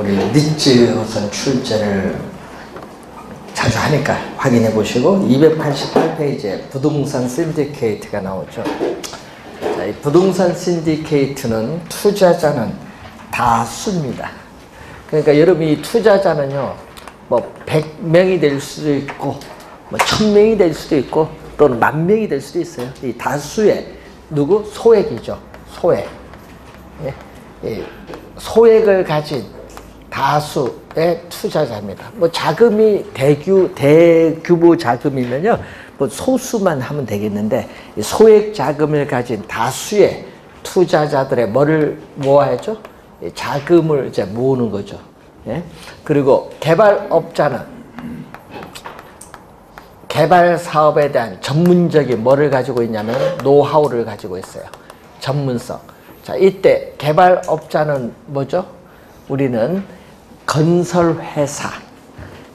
우리 니츠 우선 출제를 자주 하니까 확인해 보시고 288페이지에 부동산 신디케이트가 나오죠. 자, 이 부동산 신디케이트는 투자자는 다수입니다. 그러니까 여러분이 이 투자자는요, 뭐 100명이 될 수도 있고 뭐 1000명이 될 수도 있고 또는 10,000명이 될 수도 있어요. 이 다수의 누구? 소액이죠. 소액. 예? 예. 소액을 가진 다수의 투자자입니다. 뭐 자금이 대규모 자금이면요, 뭐 소수만 하면 되겠는데 소액 자금을 가진 다수의 투자자들의 뭐를 모아야죠? 자금을 이제 모으는 거죠. 예? 그리고 개발업자는 개발 사업에 대한 전문적인 뭐를 가지고 있냐면 노하우를 가지고 있어요. 전문성. 자, 이때 개발업자는 뭐죠? 우리는 건설회사,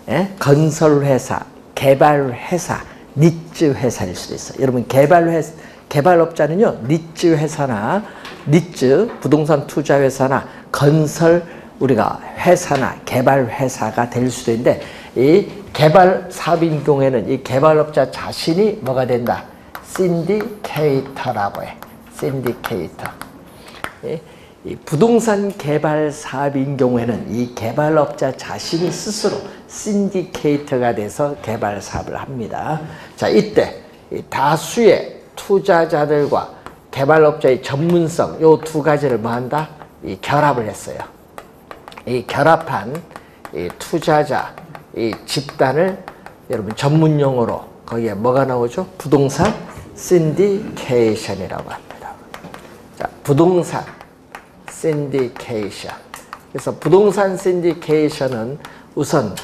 예? 건설회사, 개발회사, 니츠 회사일 수도 있어요. 여러분 개발업자는요, 니츠 회사나 니츠 부동산 투자 회사나 건설 우리가 회사나 개발 회사가 될 수도 있는데 이 개발 사업인 경우에는 이 개발업자 자신이 뭐가 된다? 신디케이터라고 해. 신디케이터. 이 부동산 개발 사업인 경우에는 이 개발업자 자신이 스스로 신디케이터가 돼서 개발 사업을 합니다. 자, 이때 이 다수의 투자자들과 개발업자의 전문성 요 두 가지를 뭐 한다? 이 결합을 했어요. 이 결합한 이 투자자 이 집단을 여러분 전문 용어로 거기에 뭐가 나오죠? 부동산 신디케이션이라고 합니다. 자, 부동산 신디케이션. 그래서 부동산 신디케이션은 우선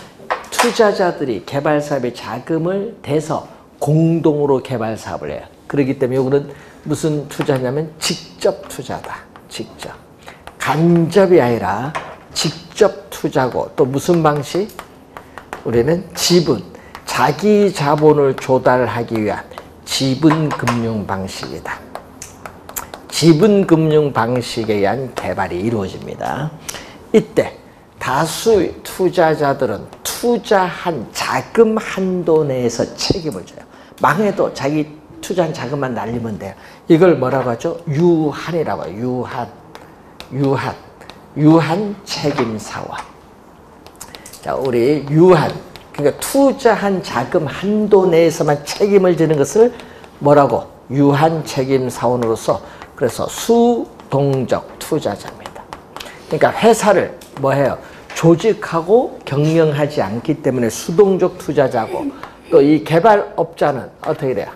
투자자들이 개발 사업에 자금을 대서 공동으로 개발 사업을 해요. 그렇기 때문에 이거는 무슨 투자냐면 직접 투자다. 직접. 간접이 아니라 직접 투자고 또 무슨 방식? 우리는 지분, 자기 자본을 조달하기 위한 지분금융 방식이다. 지분금융 방식에 의한 개발이 이루어집니다. 이때 다수 투자자들은 투자한 자금 한도 내에서 책임을 져요. 망해도 자기 투자한 자금만 날리면 돼요. 이걸 뭐라고 하죠? 유한이라고 해요. 유한 책임사원. 자, 우리 유한, 그러니까 투자한 자금 한도 내에서만 책임을 지는 것을 뭐라고? 유한 책임사원으로서 그래서 수동적 투자자입니다. 그러니까 회사를 뭐 해요? 조직하고 경영하지 않기 때문에 수동적 투자자고 또 이 개발업자는 어떻게 돼요?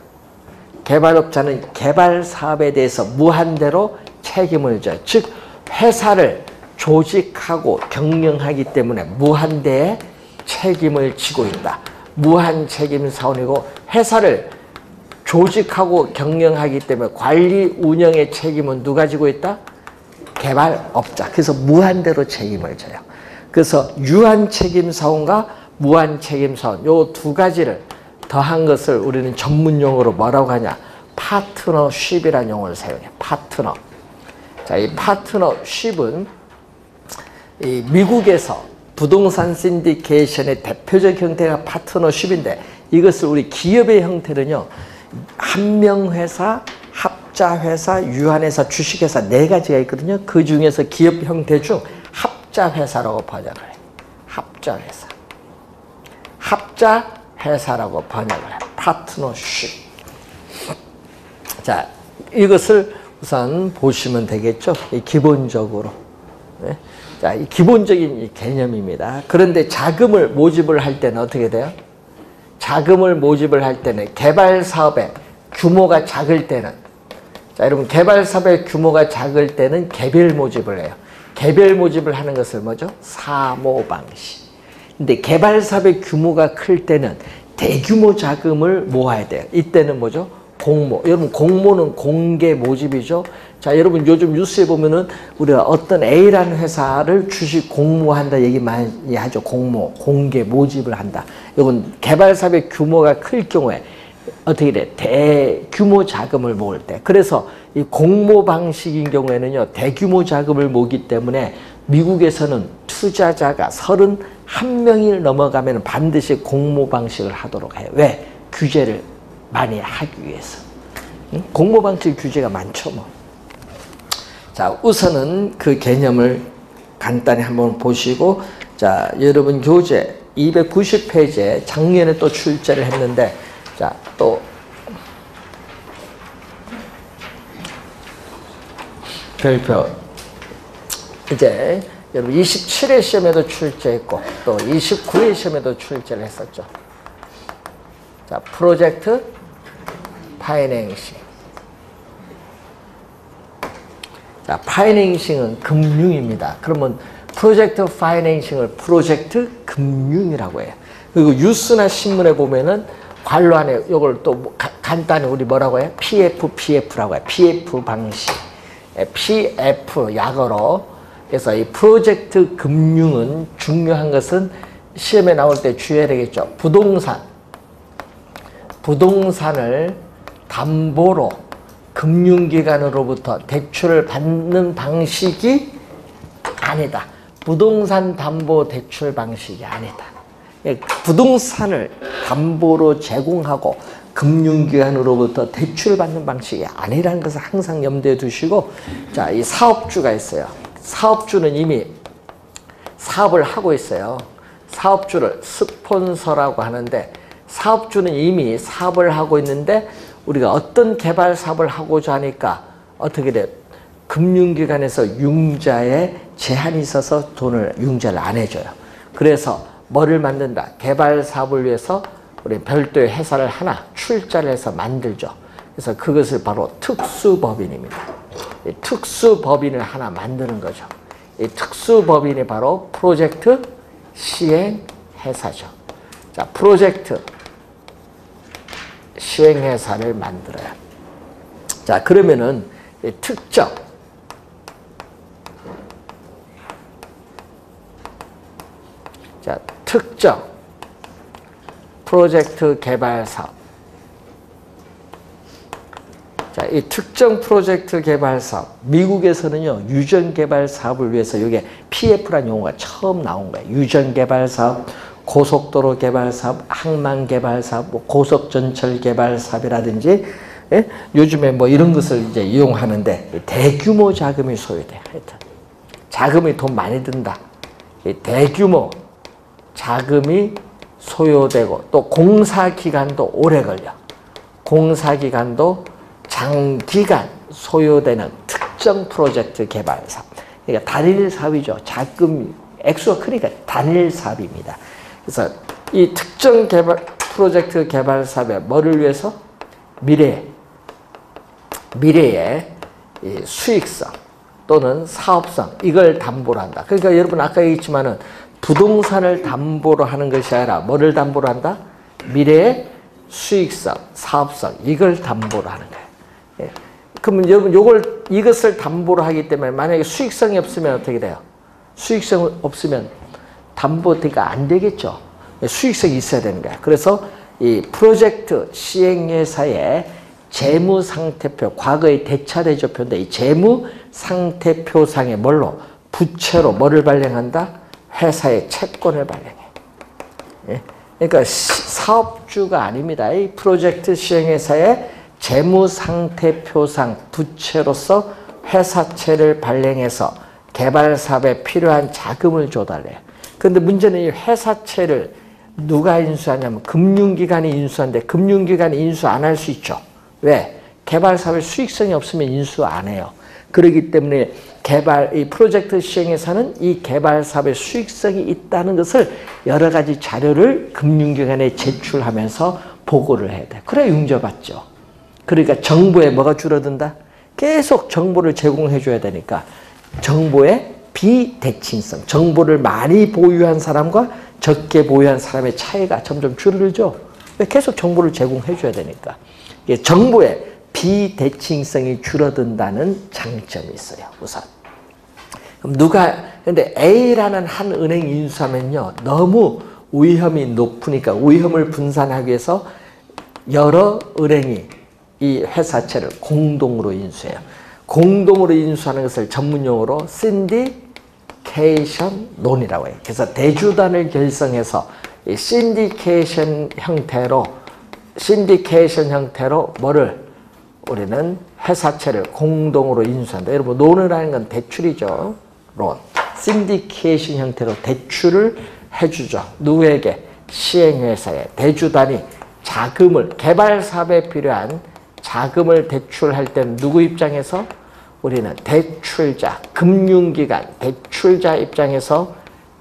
개발업자는 개발 사업에 대해서 무한대로 책임을 져요. 즉 회사를 조직하고 경영하기 때문에 무한대의 책임을 지고 있다. 무한 책임 사원이고 회사를 조직하고 경영하기 때문에 관리 운영의 책임은 누가 지고 있다? 개발업자. 그래서 무한대로 책임을 져요. 그래서 유한 책임 사원과 무한 책임 사원 요 두 가지를 더한 것을 우리는 전문 용어로 뭐라고 하냐? 파트너십이라는 용어를 사용해요. 파트너. 자, 이 파트너십은 이 미국에서 부동산 신디케이션의 대표적 형태가 파트너십인데 이것을 우리 기업의 형태는요, 한명회사, 합자회사, 유한회사, 주식회사 네 가지가 있거든요. 그 중에서 기업 형태 중 합자회사라고 번역을 해요. 합자회사. 합자회사라고 번역을 해요. 파트너십. 자, 이것을 우선 보시면 되겠죠. 기본적으로. 네? 자, 이 기본적인 이 개념입니다. 그런데 자금을 모집을 할 때는 어떻게 돼요? 자금을 모집을 할 때는 개발 사업의 규모가 작을 때는 자, 여러분 개발 사업의 규모가 작을 때는 개별 모집을 해요. 개별 모집을 하는 것을 뭐죠? 사모 방식. 근데 개발 사업의 규모가 클 때는 대규모 자금을 모아야 돼요. 이때는 뭐죠? 공모. 여러분 공모는 공개 모집이죠. 자, 여러분 요즘 뉴스에 보면은 우리가 어떤 A라는 회사를 주식 공모한다 얘기 많이 하죠. 공모, 공개 모집을 한다. 이건 개발 사업의 규모가 클 경우에 어떻게 돼? 대규모 자금을 모을 때. 그래서 이 공모 방식인 경우에는요, 대규모 자금을 모으기 때문에 미국에서는 투자자가 31명이 넘어가면 반드시 공모 방식을 하도록 해요. 왜? 규제를 많이 하기 위해서. 응? 공모 방식 규제가 많죠, 뭐. 자, 우선은 그 개념을 간단히 한번 보시고, 자, 여러분 교재 290페이지에 작년에 또 출제를 했는데, 자, 또 별표. 이제 여러분 27회 시험에도 출제했고, 또 29회 시험에도 출제를 했었죠. 자, 프로젝트 파이낸싱. 자, 파이낸싱은 금융입니다. 그러면 프로젝트 파이낸싱을 프로젝트 금융이라고 해요. 그리고 뉴스나 신문에 보면은 관로 안에 이걸 또 간단히 우리 뭐라고 해요? PF라고 해요. PF 방식. PF 약어로. 그래서 이 프로젝트 금융은 중요한 것은 시험에 나올 때 주의해야 되겠죠. 부동산을 담보로 금융기관으로부터 대출을 받는 방식이 아니다. 부동산 담보 대출 방식이 아니다. 부동산을 담보로 제공하고 금융기관으로부터 대출을 받는 방식이 아니라는 것을 항상 염두에 두시고, 자, 이 사업주가 있어요. 사업주는 이미 사업을 하고 있어요. 사업주를 스폰서라고 하는데, 사업주는 이미 사업을 하고 있는데 우리가 어떤 개발 사업을 하고자 하니까 어떻게 돼요? 금융기관에서 융자에 제한이 있어서 융자를 안 해줘요. 그래서 뭐를 만든다? 개발 사업을 위해서 우리 별도의 회사를 하나 출자를 해서 만들죠. 그래서 그것을 바로 특수법인입니다. 이 특수법인을 하나 만드는 거죠. 이 특수법인이 바로 프로젝트 시행회사죠. 자, 프로젝트 시행회사를 만들어요. 자, 그러면은 특정 프로젝트 개발 사업. 자, 이 특정 프로젝트 개발 사업. 미국에서는요, 유전 개발 사업을 위해서 이게 PF라는 용어가 처음 나온 거예요. 유전 개발 사업, 고속도로 개발 사업, 항만 개발 사업, 뭐 고속전철 개발 사업이라든지, 예? 요즘에 뭐 이런 것을 이제 이용하는데 대규모 자금이 소요돼. 하여튼 자금이 돈 많이 든다. 대규모 자금이 소요되고 또 공사 기간도 오래 걸려. 공사 기간도 장기간 소요되는 특정 프로젝트 개발 사업. 그러니까 단일 사업이죠. 자금 액수가 크니까 단일 사업입니다. 그래서 이 특정 프로젝트 개발 사업에 뭐를 위해서? 미래의 이 수익성 또는 사업성, 이걸 담보로 한다. 그러니까 여러분 아까 얘기했지만은 부동산을 담보로 하는 것이 아니라 뭐를 담보로 한다? 미래의 수익성, 사업성, 이걸 담보로 하는 거예요. 예. 그러면 여러분 이것을 담보로 하기 때문에 만약에 수익성이 없으면 어떻게 돼요? 수익성 없으면 담보가 안 되겠죠. 수익성이 있어야 되는 거야. 그래서 이 프로젝트 시행회사의 재무상태표, 과거의 대차대조표인데 이 재무상태표상에 뭘로? 부채로 뭐를 발행한다? 회사의 채권을 발행해. 예? 그러니까 사업주가 아닙니다. 이 프로젝트 시행회사의 재무상태표상 부채로서 회사채를 발행해서 개발 사업에 필요한 자금을 조달해요. 그런데 문제는 이 회사채를 누가 인수하냐면 금융기관이 인수하는데 금융기관이 인수 안 할 수 있죠. 왜? 개발 사업에 수익성이 없으면 인수 안 해요. 그렇기 때문에 이 프로젝트 시행회사는 이 개발 사업에 수익성이 있다는 것을 여러 가지 자료를 금융기관에 제출하면서 보고를 해야 돼. 그래 융자받죠. 그러니까 정보에 뭐가 줄어든다? 계속 정보를 제공해 줘야 되니까 정보의 비대칭성, 정보를 많이 보유한 사람과 적게 보유한 사람의 차이가 점점 줄어들죠. 계속 정보를 제공해 줘야 되니까. 정보의 비대칭성이 줄어든다는 장점이 있어요, 우선. 그럼 근데 A라는 한 은행 인수하면요, 너무 위험이 높으니까 위험을 분산하기 위해서 여러 은행이 이 회사채를 공동으로 인수해요. 공동으로 인수하는 것을 전문용어로 신디케이션, 신디케이션 론이라고 해요. 그래서 대주단을 결성해서 이 신디케이션 형태로 뭐를 우리는 회사채를 공동으로 인수한다. 여러분 론이라는 건 대출이죠. 론. 신디케이션 형태로 대출을 해주죠. 누구에게? 시행회사에. 대주단이 자금을 개발 사업에 필요한 자금을 대출할 때는 누구 입장에서? 우리는 대출자, 금융기관, 대출자 입장에서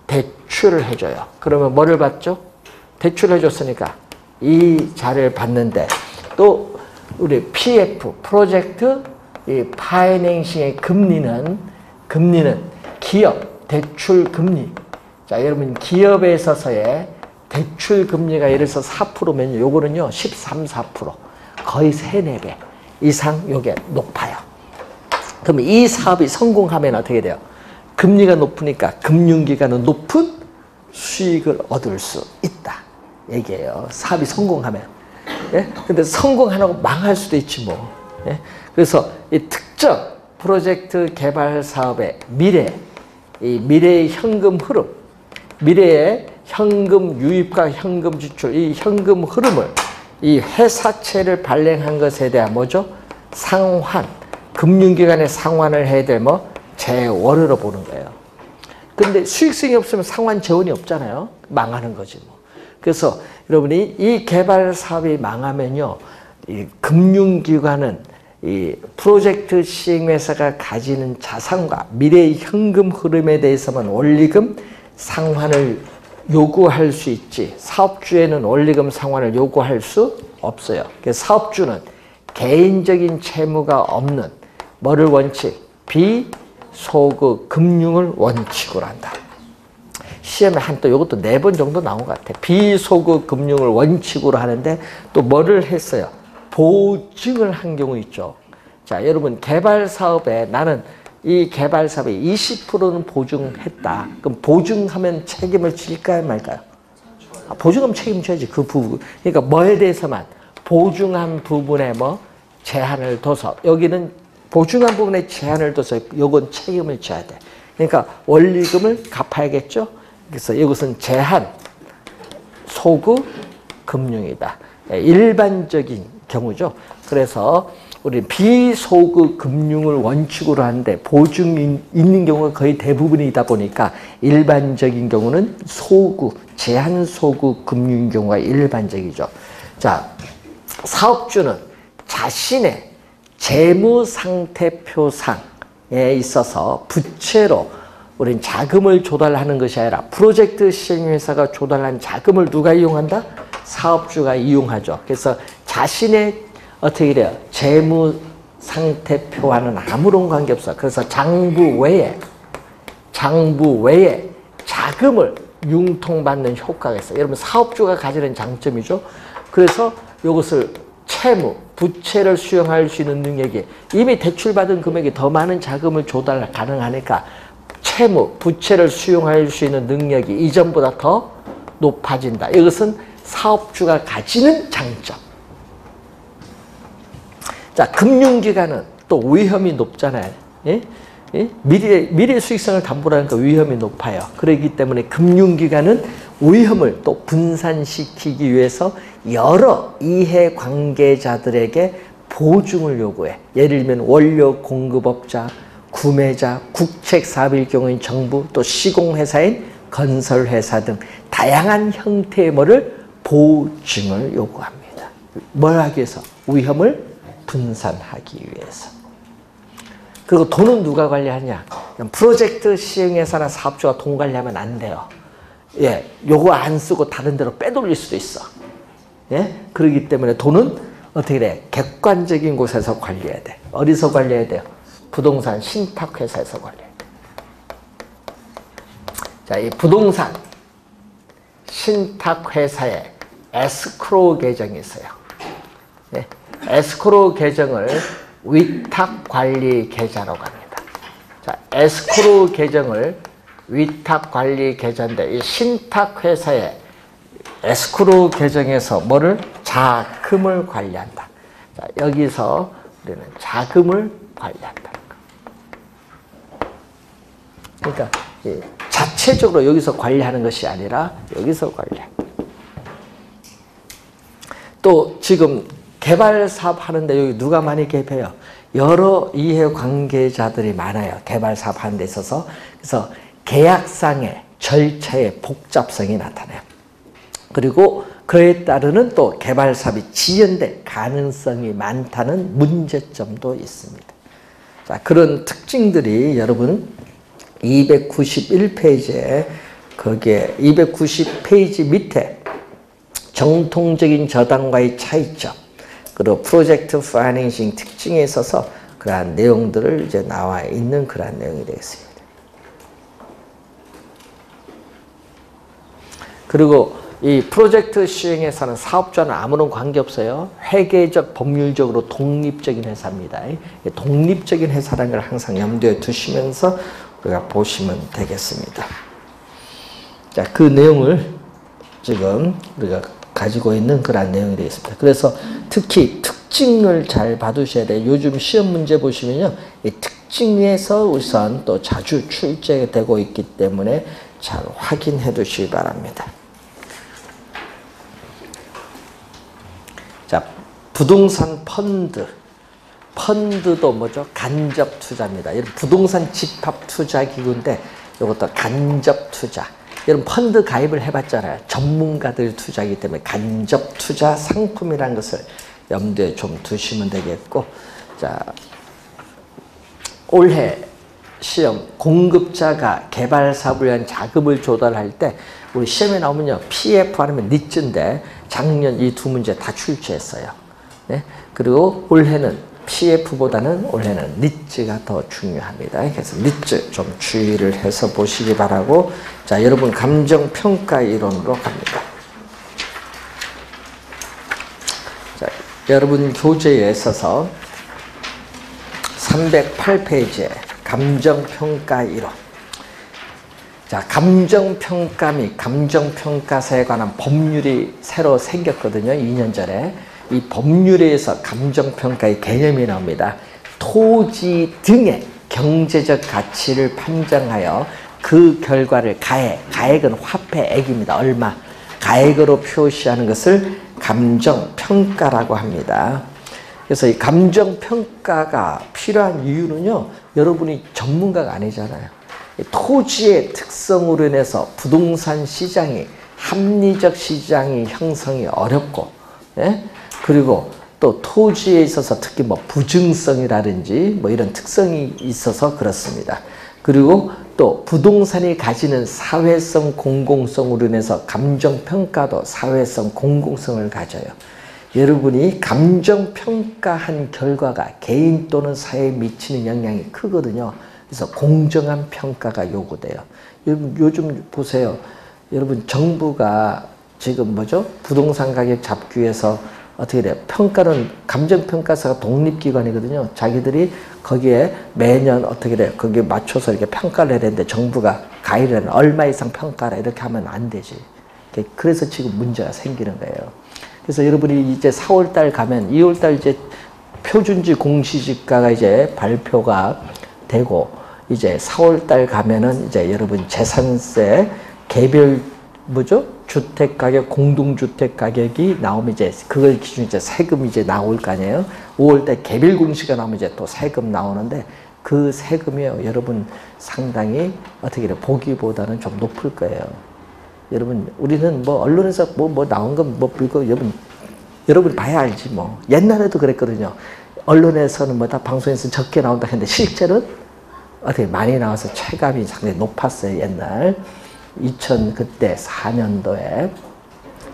대출을 해줘요. 그러면 뭐를 받죠? 대출을 해줬으니까 이 자를 받는데 또 우리 PF, 프로젝트 이 파이낸싱의 금리는 기업 대출 금리. 자, 여러분 기업에 있어서의 대출 금리가 예를 들어서 4%면 요거는요 13, 4% 거의 3, 4배 이상 요게 높아요. 그럼 이 사업이 성공하면 어떻게 돼요? 금리가 높으니까 금융기관은 높은 수익을 얻을 수 있다. 얘기예요. 사업이 성공하면. 예? 근데 성공 안 하고 망할 수도 있지 뭐. 예? 그래서 이 특정 프로젝트 개발 사업의 미래의 현금 흐름, 미래의 현금 유입과 현금 지출, 이 현금 흐름을 이 회사채를 발행한 것에 대한 뭐죠? 상환, 금융기관에 상환을 해야 될 재원으로 보는 거예요. 근데 수익성이 없으면 상환 재원이 없잖아요. 망하는 거지 뭐. 그래서 여러분이 이 개발 사업이 망하면요, 이 금융기관은 이 프로젝트 시행회사가 가지는 자산과 미래의 현금 흐름에 대해서만 원리금 상환을 요구할 수 있지, 사업주에는 원리금 상환을 요구할 수 없어요. 그래서 사업주는 개인적인 채무가 없는 뭐를 원칙? 비소극 금융을 원칙으로 한다. 시험에 한 또 이것도 4번 정도 나온 것 같아. 비소극 금융을 원칙으로 하는데 또 뭐를 했어요? 보증을 한 경우 있죠. 자, 여러분 개발 사업에 나는 이 개발 사업에 20%는 보증했다. 그럼 보증하면 책임을 질까요, 말까요? 보증하면 책임져야지 그 부분. 그러니까 뭐에 대해서만 보증한 부분에 제한을 둬서 여기는 보증한 부분에 제한을 둬서 요건 책임을 져야 돼. 그러니까 원리금을 갚아야겠죠. 그래서 이것은 제한 소극 금융이다. 일반적인 경우죠. 그래서 우리 비소극 금융을 원칙으로 하는데 보증이 있는 경우가 거의 대부분이다 보니까 일반적인 경우는 소극, 제한 소극 금융인 경우가 일반적이죠. 자, 사업주는 자신의 재무상태표상에 있어서 부채로 우린 자금을 조달하는 것이 아니라 프로젝트 시행회사가 조달한 자금을 누가 이용한다? 사업주가 이용하죠. 그래서 자신의 어떻게 돼요? 재무상태표와는 아무런 관계없어. 그래서 장부 외에 자금을 융통받는 효과가 있어요. 여러분 사업주가 가지는 장점이죠. 그래서 이것을 채무, 부채를 수용할 수 있는 능력이 이미 대출받은 금액이 더 많은 자금을 조달 가능하니까 채무, 부채를 수용할 수 있는 능력이 이전보다 더 높아진다. 이것은 사업주가 가지는 장점. 자, 금융기관은 또 위험이 높잖아요. 예? 예? 미래 수익성을 담보로 하니까 위험이 높아요. 그렇기 때문에 금융기관은 위험을 또 분산시키기 위해서 여러 이해관계자들에게 보증을 요구해. 예를 들면 원료 공급업자, 구매자, 국책사업일 경우인 정부, 또 시공회사인 건설회사 등 다양한 형태의 보증을 요구합니다. 뭘 하기 위해서? 위험을 분산하기 위해서. 그리고 돈은 누가 관리하냐? 프로젝트 시행회사나 사업주가 돈 관리하면 안 돼요. 예, 요거 안 쓰고 다른 데로 빼돌릴 수도 있어. 예? 그렇기 때문에 돈은 어떻게 돼? 객관적인 곳에서 관리해야 돼. 어디서 관리해야 돼요? 부동산 신탁회사에서 관리해야 돼. 자, 이 부동산 신탁회사에 에스크로우 계정이 있어요. 예? 에스크로우 계정을 위탁관리계좌라고 합니다. 자, 에스크로우 계정을 위탁관리계좌인데 이 신탁회사의 에스크로우 계정에서 뭐를? 자금을 관리한다. 자, 여기서 우리는 자금을 관리한다. 그러니까 자체적으로 여기서 관리하는 것이 아니라 여기서 관리해. 또 지금 개발 사업 하는데 여기 누가 많이 개입해요? 여러 이해관계자들이 많아요. 개발 사업 하는 데 있어서. 그래서 계약상의 절차의 복잡성이 나타나요. 그리고 그에 따르는 또 개발 사업이 지연될 가능성이 많다는 문제점도 있습니다. 자, 그런 특징들이 여러분 291페이지에 거기에 290페이지 밑에 정통적인 저당과의 차이점 그리고 프로젝트 파이낸싱 특징에 있어서 그러한 내용들을 이제 나와 있는 그러한 내용이 되겠습니다. 그리고 이 프로젝트 시행에서는 사업자는 아무런 관계없어요. 회계적, 법률적으로 독립적인 회사입니다. 독립적인 회사라는 걸 항상 염두에 두시면서 우리가 보시면 되겠습니다. 자, 그 내용을 지금 우리가 가지고 있는 그런 내용이 되겠습니다. 그래서 특히 특징을 잘 봐두셔야 돼요. 요즘 시험 문제 보시면요. 이 특징에서 우선 또 자주 출제되고 있기 때문에 잘 확인해 두시기 바랍니다. 자, 부동산 펀드. 펀드도 뭐죠? 간접 투자입니다. 이런 부동산 집합 투자 기구인데 이것도 간접 투자. 여러분 펀드 가입을 해봤잖아요. 전문가들 투자이기 때문에 간접 투자 상품이라는 것을 염두에 좀 두시면 되겠고, 자, 올해 시험 공급자가 개발 사업을 위한 자금을 조달할 때 우리 시험에 나오면요 PF 아니면 니츠인데 작년 이 두 문제 다 출제했어요. 네? 그리고 올해는 PF보다는 올해는 니츠가 더 중요합니다. 그래서 니츠 좀 주의를 해서 보시기 바라고, 자, 여러분 감정평가 이론으로 갑니다. 자, 여러분 교재에 있어서 308페이지에 감정평가 이론. 자, 감정평가 및 감정평가사에 관한 법률이 새로 생겼거든요. 2년 전에. 이 법률에서 감정평가의 개념이 나옵니다. 토지 등의 경제적 가치를 판정하여 그 결과를 가액은 화폐액입니다. 얼마. 가액으로 표시하는 것을 감정평가라고 합니다. 그래서 이 감정평가가 필요한 이유는요, 여러분이 전문가가 아니잖아요. 토지의 특성으로 인해서 부동산 시장이 합리적 시장이 형성이 어렵고, 예? 그리고 또 토지에 있어서 특히 뭐 부증성이라든지 뭐 이런 특성이 있어서 그렇습니다. 그리고 또 부동산이 가지는 사회성 공공성으로 인해서 감정평가도 사회성 공공성을 가져요. 여러분이 감정평가한 결과가 개인 또는 사회에 미치는 영향이 크거든요. 그래서 공정한 평가가 요구돼요. 여러분 요즘 보세요. 여러분 정부가 지금 뭐죠? 부동산 가격 잡기 위해서 어떻게 돼요? 평가는 감정평가사가 독립기관이거든요. 자기들이 거기에 매년 어떻게 돼요? 거기에 맞춰서 이렇게 평가를 해야 되는데 정부가 가이드라인 얼마 이상 평가라 이렇게 하면 안 되지. 그래서 지금 문제가 생기는 거예요. 그래서 여러분이 이제 4월달 가면 2월달 이제 표준지 공시지가가 이제 발표가 되고 이제 4월달 가면은 이제 여러분 재산세 개별 뭐죠? 주택 가격, 공동주택 가격이 나오면 이제 그걸 기준 이제 세금이 이제 나올 거 아니에요? 5월달 개별 공시가 나오면 이제 또 세금 나오는데 그 세금이요, 여러분 상당히 어떻게 돼 보기보다는 좀 높을 거예요. 여러분 우리는 뭐 언론에서 뭐 나온 건 뭐 이거 여러분 봐야 알지 뭐. 옛날에도 그랬거든요. 언론에서는 뭐 다 방송에서 적게 나온다 했는데 실제로는 어떻게 많이 나와서 체감이 상당히 높았어요. 옛날 2000 4년도에.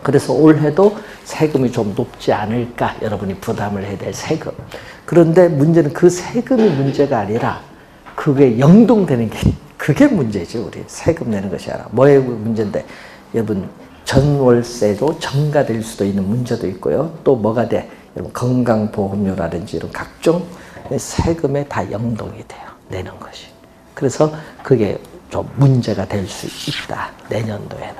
그래서 올해도 세금이 좀 높지 않을까, 여러분이 부담을 해야 될 세금. 그런데 문제는 그 세금이 문제가 아니라 그게 영동되는 게 그게 문제지. 우리 세금 내는 것이 아니라 뭐의 문제인데, 여러분 전월세도 전가될 수도 있는 문제도 있고요. 또 뭐가 돼? 여러분 건강보험료라든지 이런 각종 세금에 다 영동이 돼요. 내는 것이. 그래서 그게 좀 문제가 될 수 있다. 내년도에는.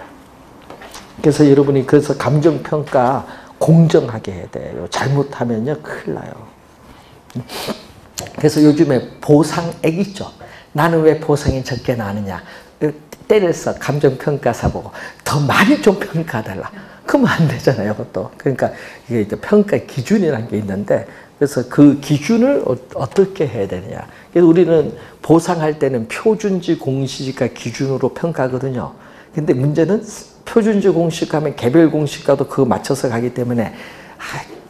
그래서 여러분이 그래서 감정평가 공정하게 해야 돼요. 잘못하면요 큰일 나요. 그래서 요즘에 보상액 있죠. 나는 왜 보상이 적게 나느냐. 때려서 감정평가사 보고 더 많이 좀 평가해달라. 그러면 안 되잖아요, 그것도. 그러니까 이게 이제 평가 기준이라는 게 있는데, 그래서 그 기준을 어떻게 해야 되느냐. 그래서 우리는 보상할 때는 표준지, 공시지가 기준으로 평가하거든요. 근데 문제는 표준지 공시가면 개별 공시가도 그거 맞춰서 가기 때문에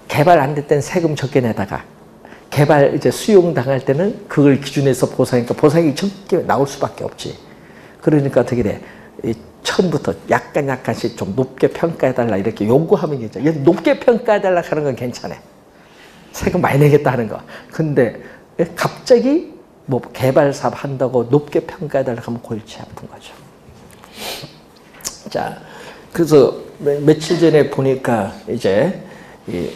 개발 안 될 때는 세금 적게 내다가 개발 이제 수용 당할 때는 그걸 기준해서 보상하니까 보상이 적게 나올 수밖에 없지. 그러니까 어떻게 돼? 처음부터 약간씩 좀 높게 평가해달라 이렇게 요구하면 괜찮아. 높게 평가해달라 하는 건 괜찮아. 세금 많이 내겠다 하는 거. 근데 갑자기 뭐 개발 사업 한다고 높게 평가해달라 하면 골치 아픈 거죠. 자, 그래서 며칠 전에 보니까 이제 이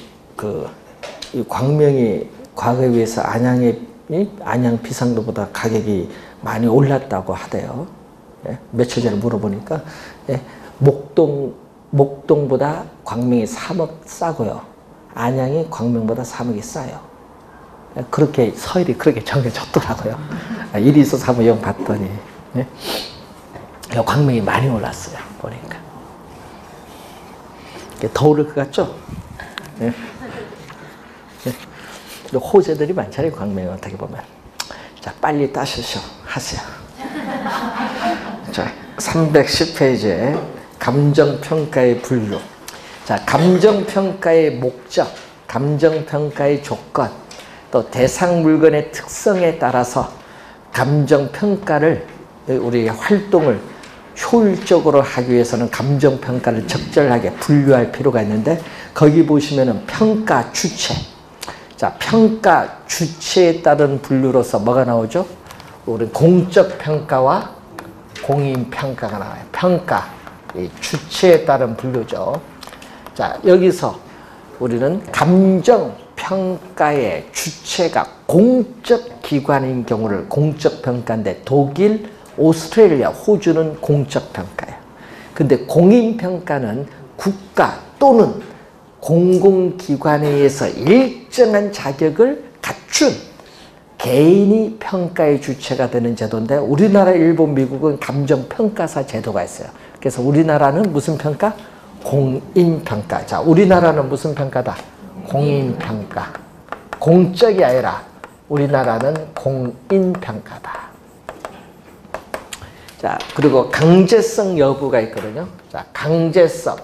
광명이 과거에 비해서 안양 비상도보다 가격이 많이 올랐다고 하대요. 예? 며칠 전에 물어보니까 예? 목동보다 광명이 3억 싸고요. 안양이 광명보다 3억이 싸요. 예? 그렇게 서열이 그렇게 정해졌더라고요. 일이 있어서 한번 영 봤더니 예? 광명이 많이 올랐어요. 보니까 더 오를 것 같죠? 예? 예? 호재들이 많잖아요. 광명이 어떻게 보면. 자, 빨리 따시죠. 하세요. 자, 310페이지에 감정평가의 분류. 자, 감정평가의 목적, 감정평가의 조건, 또 대상 물건의 특성에 따라서 감정평가를 우리 활동을 효율적으로 하기 위해서는 감정평가를 적절하게 분류할 필요가 있는데 거기 보시면은 평가 주체. 자, 평가 주체에 따른 분류로서 뭐가 나오죠? 우리 공적 평가와 공인 평가가 나와요. 평가, 이 주체에 따른 분류죠. 자, 여기서 우리는 감정 평가의 주체가 공적 기관인 경우를 공적 평가인데 독일, 오스트레일리아, 호주는 공적 평가예요. 근데 공인 평가는 국가 또는 공공기관에 의해서 일정한 자격을 갖춘 개인이 평가의 주체가 되는 제도인데 우리나라, 일본, 미국은 감정평가사 제도가 있어요. 그래서 우리나라는 무슨 평가? 공인평가. 자, 우리나라는 무슨 평가다? 공인평가. 공적이 아니라 우리나라는 공인평가다. 자, 그리고 강제성 여부가 있거든요. 자, 강제성.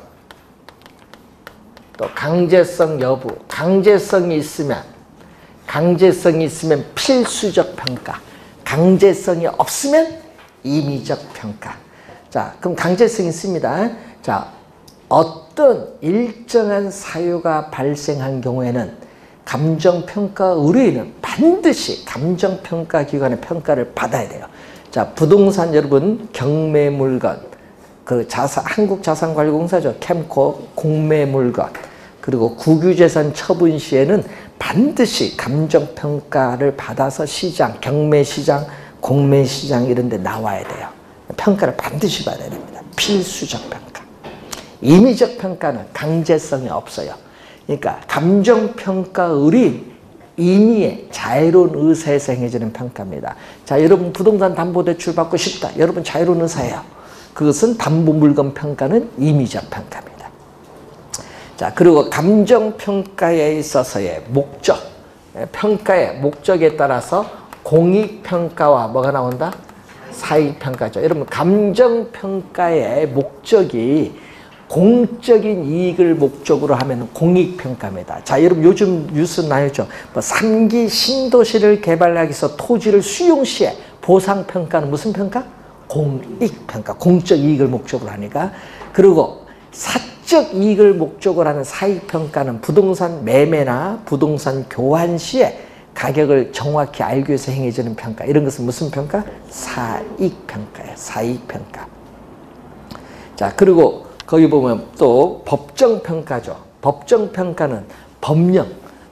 또 강제성 여부. 강제성이 있으면 필수적 평가. 강제성이 없으면 임의적 평가. 자, 그럼 강제성이 있습니다. 자, 어떤 일정한 사유가 발생한 경우에는 감정평가 의뢰인은 반드시 감정평가 기관의 평가를 받아야 돼요. 자, 부동산 여러분, 경매물건, 한국자산관리공사죠. 캠코, 공매물건, 그리고 국유재산 처분 시에는 반드시 감정평가를 받아서 시장, 경매시장, 공매시장 이런 데 나와야 돼요. 평가를 반드시 받아야 됩니다. 필수적 평가. 임의적 평가는 강제성이 없어요. 그러니까 감정평가 의뢰인, 임의의 자유로운 의사에서 행해지는 평가입니다. 자, 여러분 부동산 담보대출 받고 싶다. 여러분 자유로운 의사예요. 그것은 담보물건 평가는 임의적 평가입니다. 자, 그리고 감정평가에 있어서의 목적, 평가의 목적에 따라서 공익평가와 뭐가 나온다? 사익평가죠. 여러분 감정평가의 목적이 공적인 이익을 목적으로 하면 공익평가입니다. 자, 여러분 요즘 뉴스 나오죠. 뭐 3기 신도시를 개발하기 위해서 토지를 수용 시에 보상평가는 무슨 평가? 공익평가. 공적 이익을 목적으로 하니까. 그리고 사적 이익을 목적으로 하는 사익평가는 부동산 매매나 부동산 교환 시에 가격을 정확히 알기 위해서 행해지는 평가. 이런 것은 무슨 평가? 사익평가예요. 사익평가. 자, 그리고 거기 보면 또 법정평가죠. 법정평가는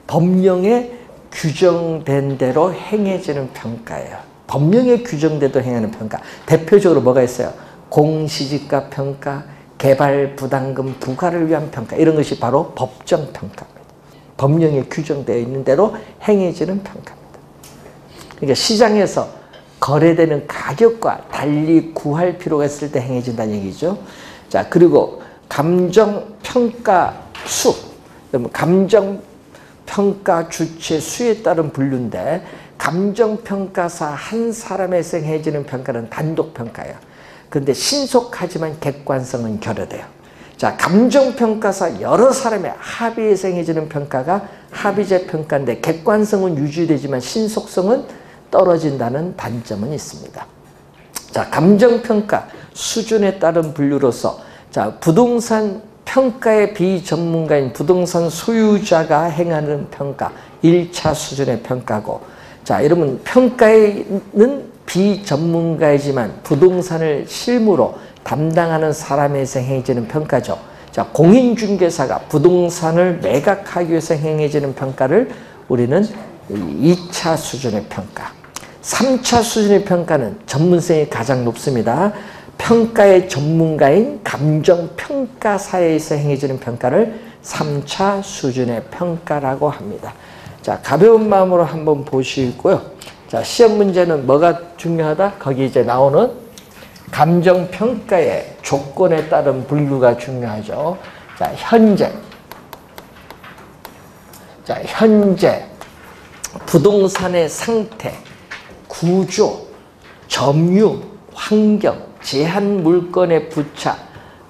법령에 규정된 대로 행해지는 평가예요. 법령에 규정된 대로 행하는 평가. 대표적으로 뭐가 있어요? 공시지가 평가, 개발 부담금 부과를 위한 평가. 이런 것이 바로 법정평가입니다. 법령에 규정되어 있는 대로 행해지는 평가입니다. 그러니까 시장에서 거래되는 가격과 달리 구할 필요가 있을 때 행해진다는 얘기죠. 자, 그리고 감정평가 수, 감정평가 주체 수에 따른 분류인데 감정평가사 한 사람에서 행해지는 평가는 단독평가예요. 그런데 신속하지만 객관성은 결여돼요. 자, 감정평가사 여러 사람의 합의에서 행해지는 평가가 합의제 평가인데 객관성은 유지되지만 신속성은 떨어진다는 단점은 있습니다. 자, 감정평가 수준에 따른 분류로서 자, 부동산 평가의 비전문가인 부동산 소유자가 행하는 평가 1차 수준의 평가고, 자, 여러분 평가에는 비전문가이지만 부동산을 실무로 담당하는 사람에서 행해지는 평가죠. 자, 공인중개사가 부동산을 매각하기 위해서 행해지는 평가를 우리는 2차 수준의 평가. 3차 수준의 평가는 전문성이 가장 높습니다. 평가의 전문가인 감정평가사에서 행해지는 평가를 3차 수준의 평가라고 합니다. 자, 가벼운 마음으로 한번 보시고요. 자, 시험 문제는 뭐가 중요하다? 거기 이제 나오는 감정평가의 조건에 따른 분류가 중요하죠. 자, 현재 부동산의 상태, 구조, 점유, 환경, 제한 물건의 부착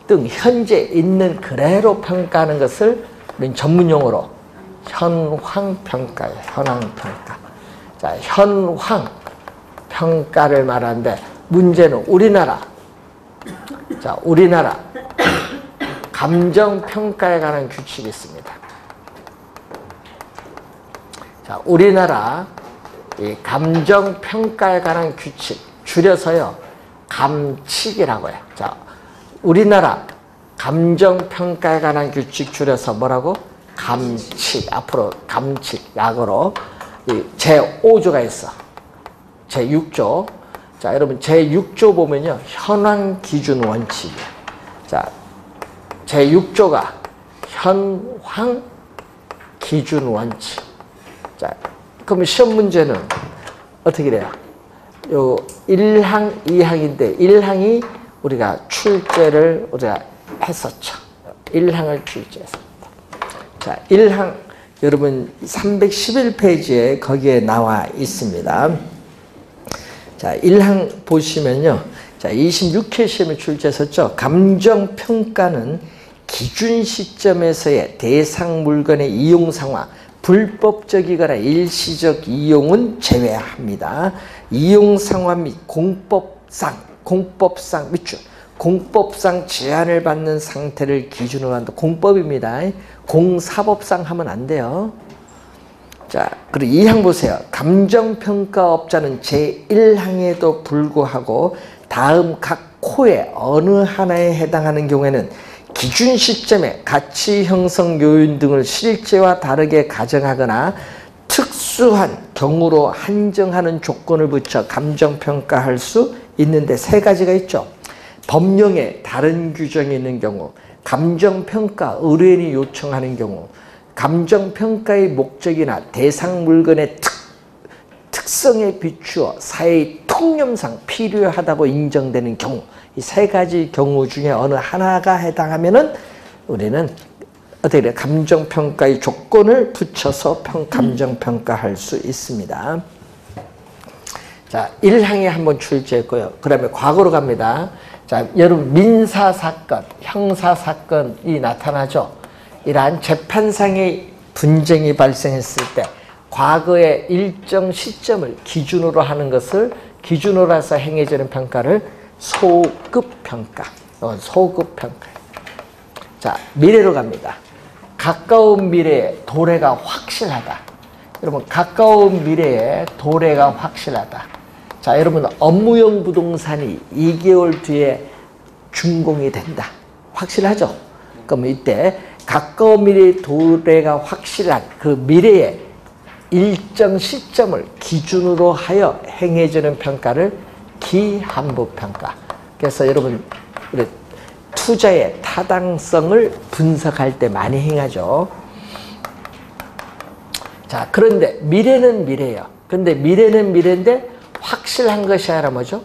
등 현재 있는 그대로 평가하는 것을 우리는 전문용어로 현황평가예요. 현황평가. 자, 현황평가를 말하는데 문제는 우리나라 감정평가에 관한 규칙이 있습니다. 자, 우리나라 이 감정평가에 관한 규칙, 줄여서요 감칙이라고 해요. 자, 우리나라 감정평가에 관한 규칙 줄여서 뭐라고? 감칙. 앞으로 감칙, 약어로 제5조가 있어. 제6조. 자, 여러분 제6조 보면요 현황 기준 원칙이에요. 자, 제6조가 현황 기준 원칙. 자, 그럼 시험 문제는 어떻게 돼요? 요 1항, 2항인데 1항이 우리가 출제를 우리가 했었죠. 1항을 출제했습니다. 자, 1항 여러분 311페이지에 거기에 나와 있습니다. 자, 1항 보시면요. 자, 26회 시험에 출제했었죠. 감정평가는 기준 시점에서의 대상 물건의 이용 상황, 불법적이거나 일시적 이용은 제외합니다. 이용 상황 및 공법상 제한을 받는 상태를 기준으로 한다. 공법입니다. 공사법상 하면 안 돼요. 자, 그리고 2항 보세요. 감정평가업자는 제1항에도 불구하고 다음 각 코의 어느 하나에 해당하는 경우에는 기준 시점에 가치 형성 요인 등을 실제와 다르게 가정하거나 특수한 경우로 한정하는 조건을 붙여 감정평가할 수 있는데 세 가지가 있죠. 법령에 다른 규정이 있는 경우, 감정평가 의뢰인이 요청하는 경우, 감정평가의 목적이나 대상 물건의 특성에 비추어 사회의 통념상 필요하다고 인정되는 경우, 이 세 가지 경우 중에 어느 하나가 해당하면은 우리는 어떻게 돼요? 감정평가의 조건을 붙여서 감정평가할 수 있습니다. 자, 1항에 한번 출제했고요. 그 다음에 과거로 갑니다. 자, 여러분 민사사건, 형사사건이 나타나죠. 이러한 재판상의 분쟁이 발생했을 때 과거의 일정 시점을 기준으로 하는 것을 기준으로 해서 행해지는 평가를 소급평가, 소급평가. 자, 미래로 갑니다. 가까운 미래에 도래가 확실하다. 여러분 가까운 미래에 도래가 확실하다. 자, 여러분 업무용 부동산이 2개월 뒤에 준공이 된다. 확실하죠? 그럼 이때 가까운 미래의 도래가 확실한 그 미래의 일정 시점을 기준으로 하여 행해지는 평가를 기한부평가. 그래서 여러분 우리 투자의 타당성을 분석할 때 많이 행하죠. 자, 그런데 미래는 미래예요. 근데 미래는 미래인데 확실한 것이 아니라 뭐죠?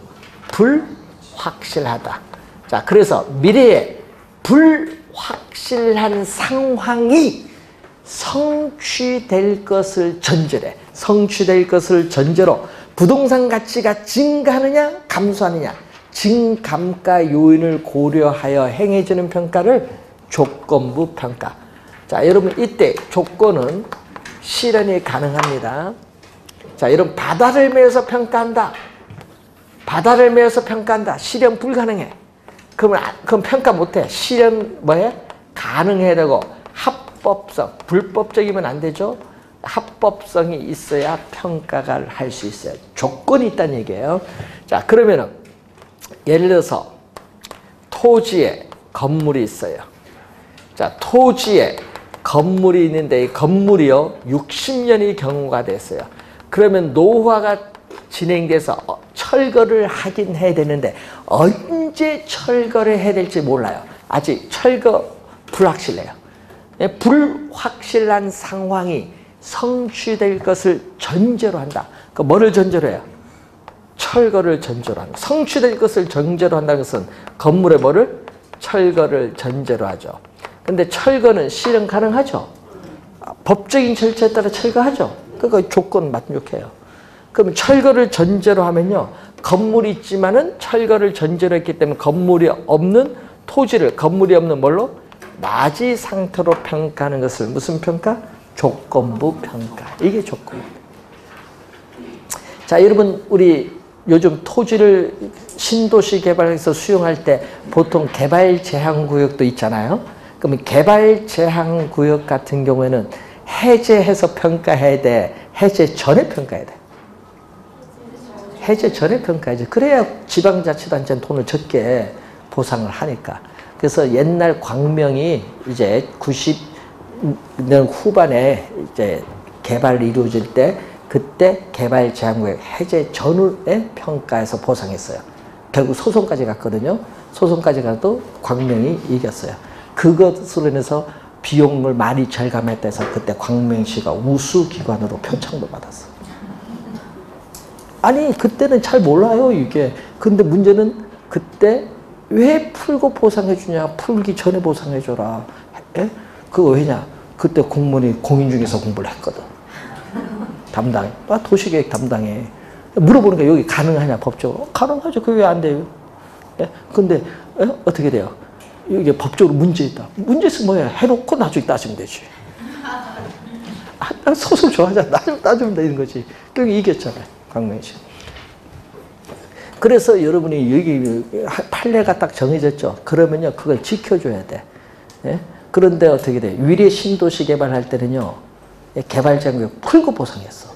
불확실하다. 자, 그래서 미래에 불확실한 상황이 성취될 것을 전제로 해. 성취될 것을 전제로 부동산 가치가 증가하느냐 감소하느냐 증감가 요인을 고려하여 행해지는 평가를 조건부 평가. 자, 여러분 이때 조건은 실현이 가능합니다. 자, 여러분 바다를 메어서 평가한다. 바다를 메어서 평가한다. 실현 불가능해. 그럼 평가 못해. 실현 뭐해? 가능해야 되고 합법성, 불법적이면 안 되죠. 합법성이 있어야 평가를 할 수 있어요. 조건이 있다는 얘기예요. 자, 그러면은 예를 들어서 토지에 건물이 있어요. 자, 토지에 건물이 있는데 이 건물이요 60년이 경우가 됐어요. 그러면 노후화가 진행돼서 철거를 하긴 해야 되는데 언제 철거를 해야 될지 몰라요. 아직 철거 불확실해요. 불확실한 상황이 성취될 것을 전제로 한다. 그 뭐를 전제로 해요? 철거를 전제로 한다. 성취될 것을 전제로 한다는 것은 건물의 뭐를? 철거를 전제로 하죠. 근데 철거는 실현 가능하죠. 법적인 절차에 따라 철거하죠. 그러니까 조건 만족해요. 그럼 철거를 전제로 하면요. 건물이 있지만은 철거를 전제로 했기 때문에 건물이 없는 토지를 건물이 없는 뭘로? 나지 상태로 평가하는 것을 무슨 평가? 조건부 평가. 이게 조건부입니다. 자, 여러분 우리 요즘 토지를 신도시 개발해서 수용할 때 보통 개발 제한 구역도 있잖아요. 그러면 개발 제한 구역 같은 경우에는 해제해서 평가해야 돼. 해제 전에 평가해야 돼. 해제 전에 평가해야지. 그래야 지방자치단체는 돈을 적게 보상을 하니까. 그래서 옛날 광명이 이제 90년 후반에 이제 개발이 이루어질 때 그때 개발 제한구역 해제 전후에 평가해서 보상했어요. 결국 소송까지 갔거든요. 소송까지 가도 광명이 이겼어요. 그것으로 인해서 비용을 많이 절감했다 해서 그때 광명시가 우수기관으로 표창도 받았어. 아니 그때는 잘 몰라요 이게. 근데 문제는 그때 왜 풀고 보상해 주냐. 풀기 전에 보상해 줘라. 예? 그거 왜냐. 그때 공무원이 공인 중개사 공부를 했거든. 담당. 도시계획 담당해. 물어보니까 여기 가능하냐 법적으로. 가능하죠. 그게 왜 안 돼요. 예? 근데 예? 어떻게 돼요. 이게 법적으로 문제 있다. 문제 있으면 뭐야. 해놓고 나중에 따지면 되지. 나 소송 좋아하잖아. 따지면 되는 거지. 결국 이겼잖아요. 광명시. 그래서 여러분이 여기 판례가 딱 정해졌죠. 그러면요. 그걸 지켜줘야 돼. 예? 그런데 어떻게 돼. 위례 신도시 개발할 때는요. 개발 제한구역 풀고 보상했어.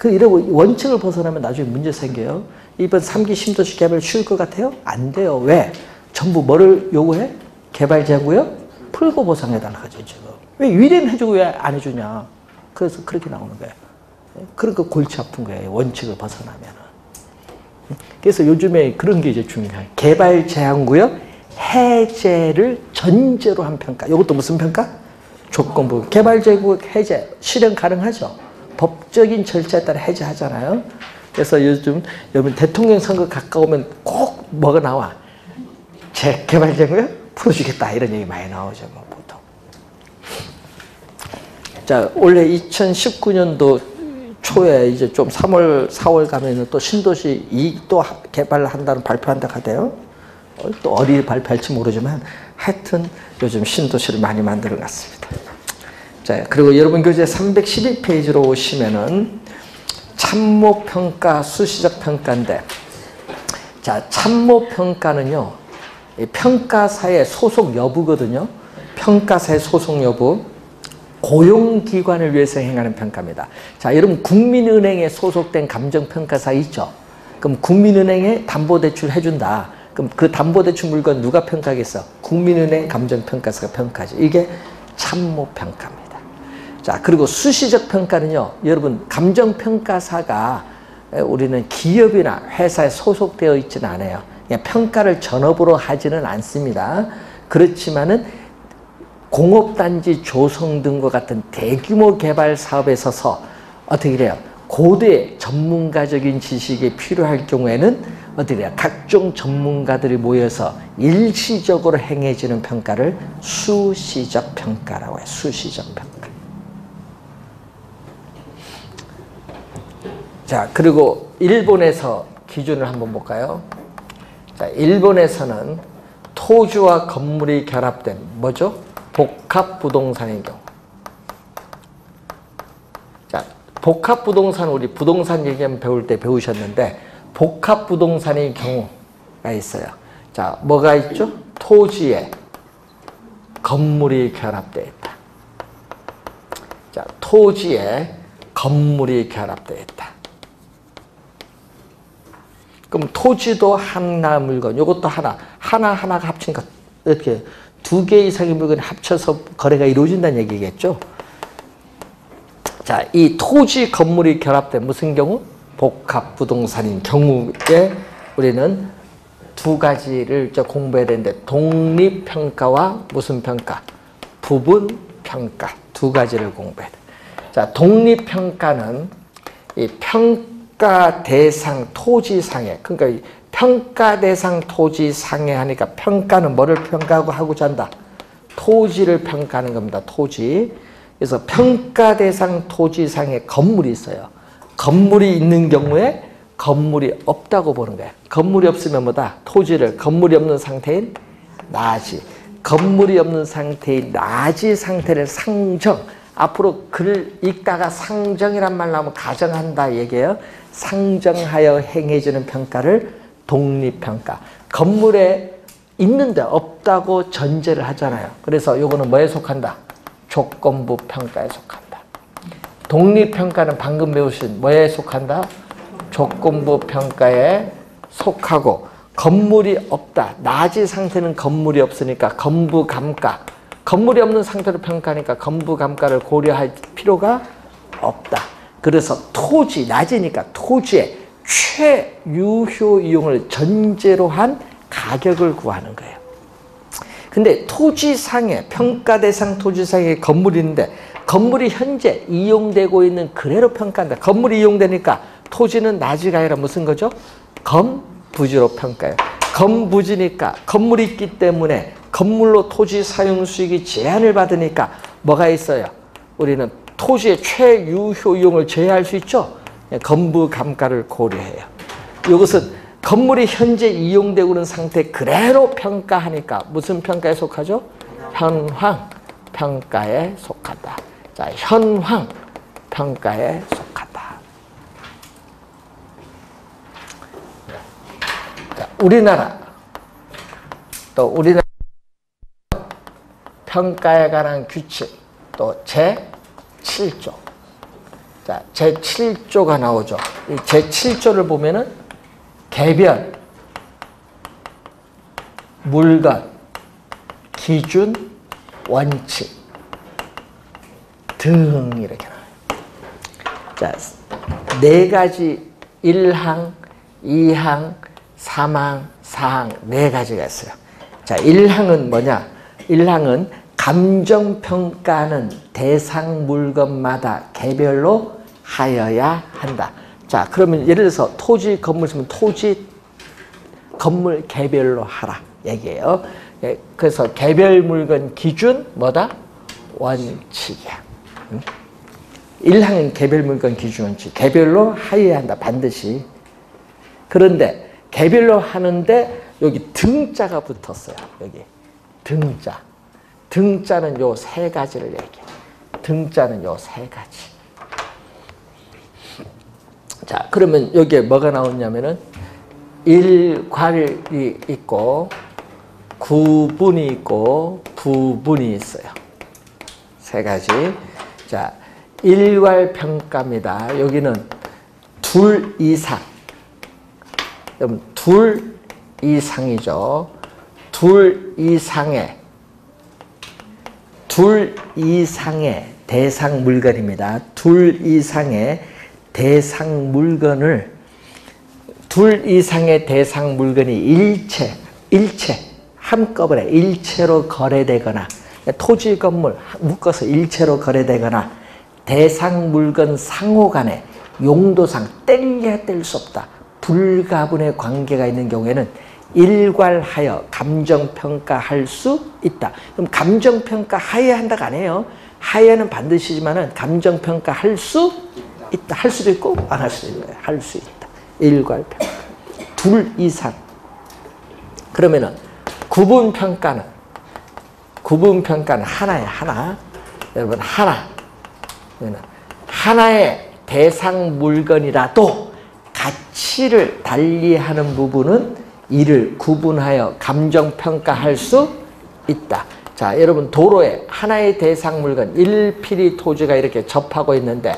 이러고 원칙을 벗어나면 나중에 문제 생겨요. 이번 3기 신도시 개발 쉬울 것 같아요? 안 돼요. 왜? 전부 뭐를 요구해? 개발 제한구역 풀고 보상해달라 하죠, 지금. 왜 위례는 해주고 왜 안 해주냐. 그래서 그렇게 나오는 거예요. 그러니까 골치 아픈 거예요. 원칙을 벗어나면은. 그래서 요즘에 그런 게 이제 중요해요. 개발 제한구역 해제를 전제로 한 평가. 이것도 무슨 평가? 조건부. 개발 제한구역 해제. 실현 가능하죠. 법적인 절차에 따라 해제하잖아요. 그래서 요즘 여러분 대통령 선거 가까우면 꼭 뭐가 나와. 개발 제한구역 풀어주겠다. 이런 얘기 많이 나오죠. 뭐 보통. 자, 올해 2019년도 초에 이제 좀 3월, 4월 가면은 또 신도시 또 개발한다는 발표한다 하대요. 또 어디 발표할지 모르지만 하여튼 요즘 신도시를 많이 만들어 놨습니다. 자, 그리고 여러분 교재 312페이지로 오시면은 참모평가, 수시적 평가인데, 자, 참모평가는요, 평가사의 소속 여부거든요. 평가사의 소속 여부. 고용기관을 위해서 행하는 평가입니다. 자, 여러분 국민은행에 소속된 감정평가사 있죠? 그럼 국민은행에 담보대출 해준다. 그럼 그 담보대출 물건 누가 평가하겠어? 국민은행 감정평가사가 평가하죠. 이게 참모평가입니다. 자, 그리고 수시적 평가는요. 여러분 감정평가사가 우리는 기업이나 회사에 소속되어 있지는 않아요. 그냥 평가를 전업으로 하지는 않습니다. 그렇지만은 공업단지 조성 등과 같은 대규모 개발 사업에 있어서 어떻게 돼요? 고대 전문가적인 지식이 필요할 경우에는 어디냐, 각종 전문가들이 모여서 일시적으로 행해지는 평가를 수시적 평가라고 해요. 수시적 평가. 자, 그리고 일본에서 기준을 한번 볼까요? 자, 일본에서는 토지와 건물이 결합된 뭐죠? 복합부동산인 경우. 자, 복합부동산, 우리 부동산 얘기하면 배울 때 배우셨는데 복합부동산의 경우가 있어요. 자, 뭐가 있죠? 토지에 건물이 결합되어 있다. 자, 토지에 건물이 결합되어 있다. 그럼 토지도 하나 물건, 이것도 하나가 합친 것, 이렇게 두 개 이상의 물건이 합쳐서 거래가 이루어진다는 얘기겠죠. 자, 이 토지 건물이 결합된 무슨 경우? 복합부동산인 경우에 우리는 두 가지를 공부해야 되는데, 독립평가와 무슨 평가? 부분평가. 두 가지를 공부해야 돼. 자, 독립평가는 이 평가 대상 토지상해, 그러니까 이 평가 대상 토지상해 하니까 평가는 뭐를 평가하고 하고자 한다? 토지를 평가하는 겁니다. 토지. 그래서 평가 대상 토지상에 건물이 있어요. 건물이 있는 경우에 건물이 없다고 보는 거예요. 건물이 없으면 뭐다? 토지를, 건물이 없는 상태인 나지. 건물이 없는 상태인 나지 상태를 상정. 앞으로 글을 읽다가 상정이란 말 나오면 가정한다 얘기예요. 상정하여 행해지는 평가를 독립평가. 건물에 있는데 없다고 전제를 하잖아요. 그래서 요거는 뭐에 속한다? 조건부 평가에 속한다. 독립평가는 방금 배우신 뭐에 속한다? 조건부 평가에 속하고, 건물이 없다. 나지 상태는 건물이 없으니까 건부감가. 건물이 없는 상태로 평가하니까 건부감가를 고려할 필요가 없다. 그래서 토지, 낮이니까 토지의 최유효 이용을 전제로 한 가격을 구하는 거예요. 근데 토지상에, 평가 대상 토지상에 건물이 있는데 건물이 현재 이용되고 있는 그대로 평가한다. 건물이 이용되니까 토지는 나지가 아니라 무슨 거죠? 검부지로 평가해요. 검부지니까 건물이 있기 때문에 건물로 토지 사용 수익이 제한을 받으니까 뭐가 있어요? 우리는 토지의 최유효 이용을 제외할 수 있죠? 건부감가를 고려해요. 이것은 건물이 현재 이용되고 있는 상태 그대로 평가하니까 무슨 평가에 속하죠? 현황 평가에 속한다. 자, 현황 평가에 속한다. 자, 우리나라 평가에 관한 규칙 또 제7조. 자, 제7조가 나오죠. 이 제7조를 보면은 개별, 물건, 기준, 원칙 등 이렇게 나와요. 자, 네 가지 1항, 2항, 3항, 4항 네 가지가 있어요. 자, 1항은 뭐냐? 1항은 감정평가는 대상 물건마다 개별로 하여야 한다. 자, 그러면 예를 들어서 토지, 건물 있으면 토지, 건물 개별로 하라 얘기예요. 그래서 개별 물건 기준 뭐다? 원칙이야. 1항은 개별 물건 기준 원칙. 개별로 하여야 한다. 반드시. 그런데 개별로 하는데 여기 등자가 붙었어요. 여기 등자. 등자는 요 세 가지를 얘기해. 등자는 요 세 가지. 자, 그러면 여기에 뭐가 나오냐면은 일괄이 있고 구분이 있고 부분이 있어요. 세 가지. 자, 일괄 평가입니다. 여기는 둘 이상. 그럼 둘 이상이죠. 둘 이상의 대상 물건입니다. 둘 이상의 대상 물건을, 둘 이상의 대상 물건이 일체, 한꺼번에 일체로 거래되거나, 토지 건물 묶어서 일체로 거래되거나, 대상 물건 상호 간에 용도상 뗄래야 뗄 수 없다. 불가분의 관계가 있는 경우에는 일괄하여 감정평가할 수 있다. 그럼 감정평가 하에 한다가 아니에요. 하에는 반드시지만은 감정평가할 수 있다. 할 수도 있고 안 할 수도 있는 거예요. 할 수 있다. 일괄평가. 둘 이상. 그러면은 구분평가는 하나예요. 하나. 여러분 하나의 대상 물건이라도 가치를 달리하는 부분은 이를 구분하여 감정평가할 수 있다. 자, 여러분 도로에 하나의 대상 물건 1필이 토지가 이렇게 접하고 있는데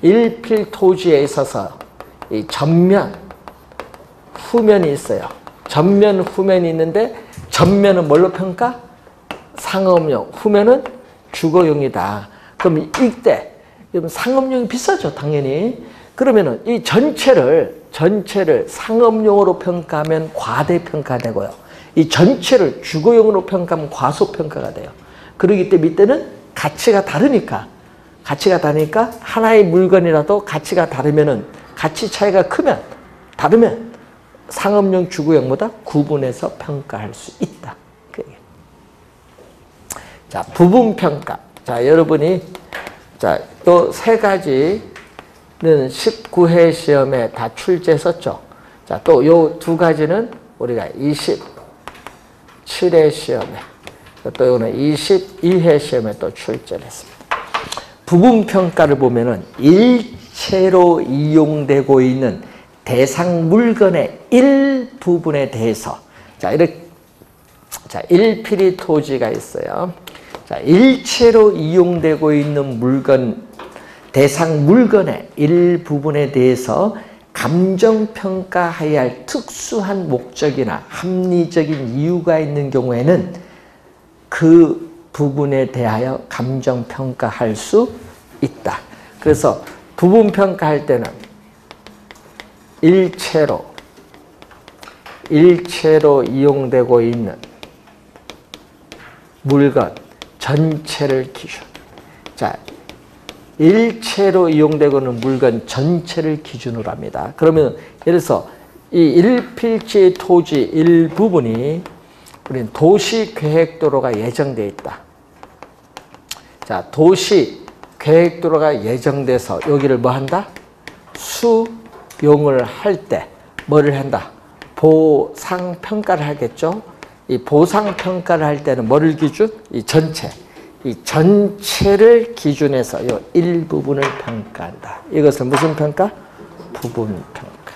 1필 토지에 있어서 이 전면, 후면이 있어요. 전면, 후면이 있는데 전면은 뭘로 평가? 상업용, 후면은 주거용이다. 그럼 이때 상업용이 비싸죠, 당연히. 그러면은 이 전체를 상업용으로 평가하면 과대평가되고요. 이 전체를 주거용으로 평가하면 과소평가가 돼요. 그러기 때문에 이때는 가치가 다르니까 하나의 물건이라도 가치가 다르면은 가치 차이가 다르면 상업용 주거용보다 구분해서 평가할 수 있다. 자, 부분평가. 자, 여러분이 또 세 가지는 19회 시험에 다 출제했었죠. 자, 또 요 두 가지는 우리가 27회 시험에, 또 요거는 22회 시험에 또 출제를 했습니다. 부분평가를 보면은 일체로 이용되고 있는 대상 물건의 일부분에 대해서, 이렇게, 1필이 토지가 있어요. 일체로 이용되고 있는 대상 물건의 일부분에 대해서 감정평가해야 할 특수한 목적이나 합리적인 이유가 있는 경우에는 그 부분에 대하여 감정평가할 수 있다. 그래서 부분평가할 때는 일체로 이용되고 있는 물건 전체를 기준. 자, 일체로 이용되고 있는 물건 전체를 기준으로 합니다. 그러면 예를 들어서 이 1필지의 토지 일부분이 우리는 도시계획도로가 예정되어 있다. 자, 도시계획도로가 예정돼서 여기를 뭐 한다? 수용을 할 때 뭐를 한다? 보상평가를 하겠죠. 이 보상평가를 할 때는 뭐를 기준? 이 전체를 기준해서 이 일부분을 평가한다. 이것은 무슨 평가? 부분평가.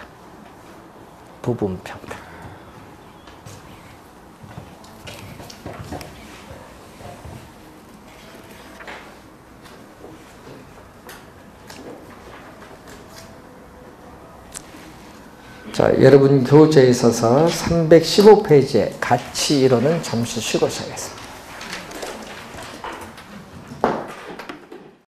자, 여러분 교재에 있어서 315페이지에 가치 이론은 잠시 쉬고 시작하겠습니다.